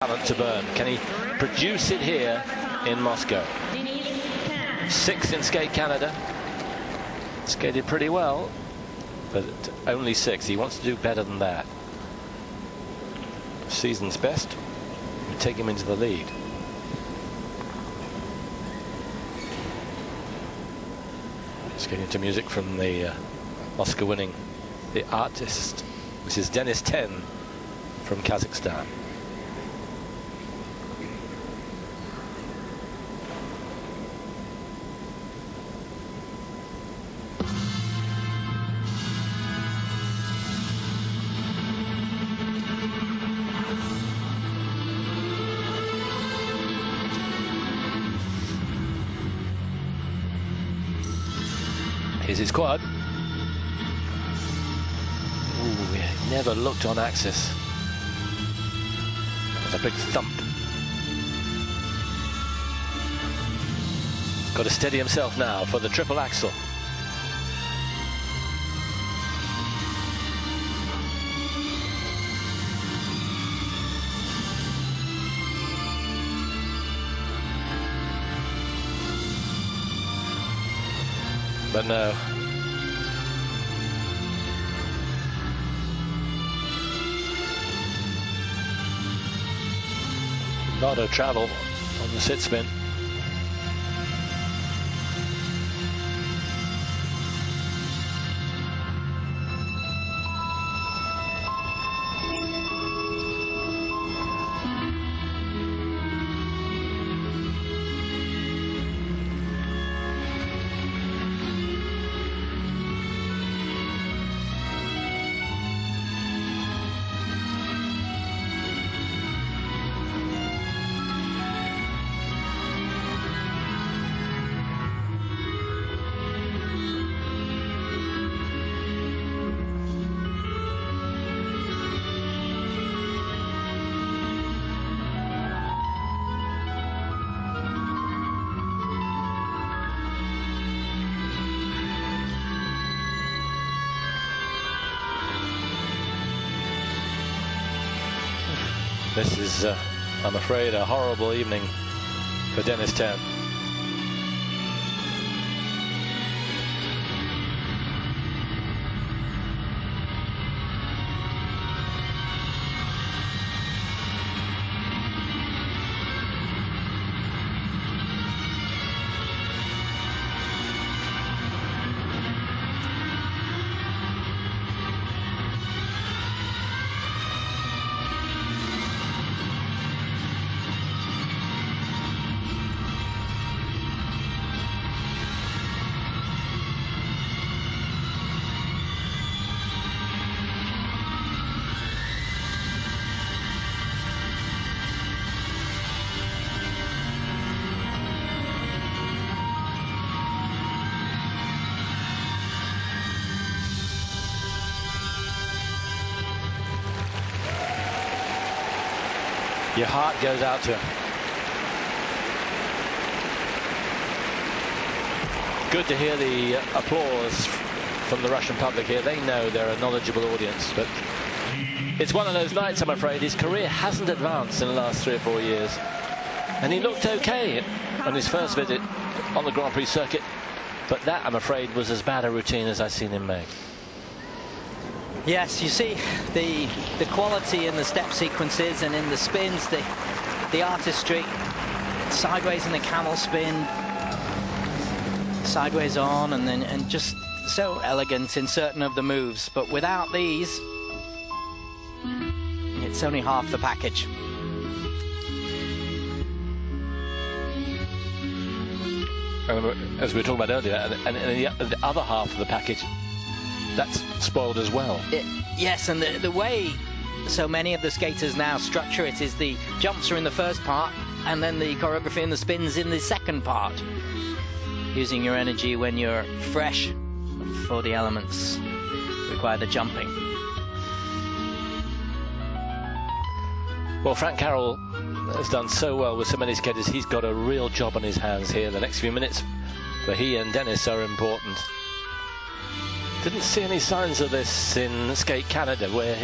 talent to burn. Can he produce it here in Moscow? 6th in Skate Canada. Skated pretty well, but only 6th. He wants to do better than that. Season's best would take him into the lead. Skating to music from the Oscar winning The Artist. This is Denis 10 from Kazakhstan. Here's his quad. Ooh, he never looked on axis. That's a big thump. Got to steady himself now for the triple axel. But no. Lot of travel on the sit spin. This is, I'm afraid, a horrible evening for Denis 10. Your heart goes out to him. Good to hear the applause from the Russian public here. They know they're a knowledgeable audience, but it's one of those nights, I'm afraid. His career hasn't advanced in the last 3 or 4 years. And he looked okay on his first visit on the Grand Prix circuit, but that, I'm afraid, was as bad a routine as I've seen him make. Yes, you see the quality in the step sequences and in the spins, the artistry, sideways in the camel spin, sideways on, and just so elegant in certain of the moves. But without these, it's only half the package. As we were talking about earlier, and the other half of the package, that's spoiled as well. Yes, and the way so many of the skaters now structure it is the jumps are in the first part, and then the choreography and the spins in the second part. Using your energy when you're fresh for the elements require the jumping. Well, Frank Carroll has done so well with so many skaters. He's got a real job on his hands here. The next few minutes for he and Denis are important. Didn't see any signs of this in Skate Canada, where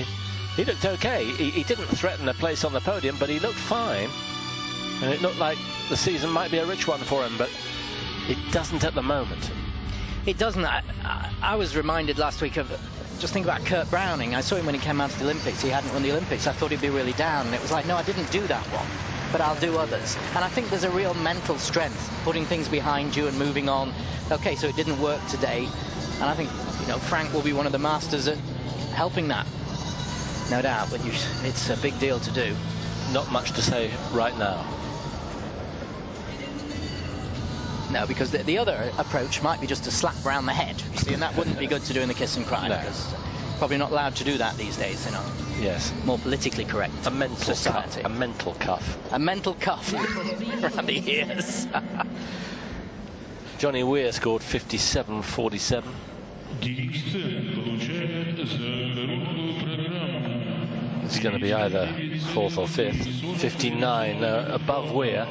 He looked okay. He didn't threaten a place on the podium, but he looked fine. And it looked like the season might be a rich one for him, but it doesn't at the moment. It doesn't. I was reminded last week of, just think about Kurt Browning. I saw him when he came out of the Olympics. He hadn't won the Olympics. I thought he'd be really down. And it was like, no, I didn't do that one, but I'll do others. And I think there's a real mental strength, putting things behind you and moving on. Okay, so it didn't work today. And I think, you know, Frank will be one of the masters at helping that. No doubt, but it's a big deal to do. Not much to say right now. No, because the other approach might be just to slap round the head, you see, and that wouldn't be good to do in the kiss and cry, no. Because probably not allowed to do that these days, you know. Yes. More politically correct. A mental society. cuff. A mental cuff. A mental cuff around the ears. Johnny Weir scored 57.47. It's going to be either fourth or fifth. 59 above Weir.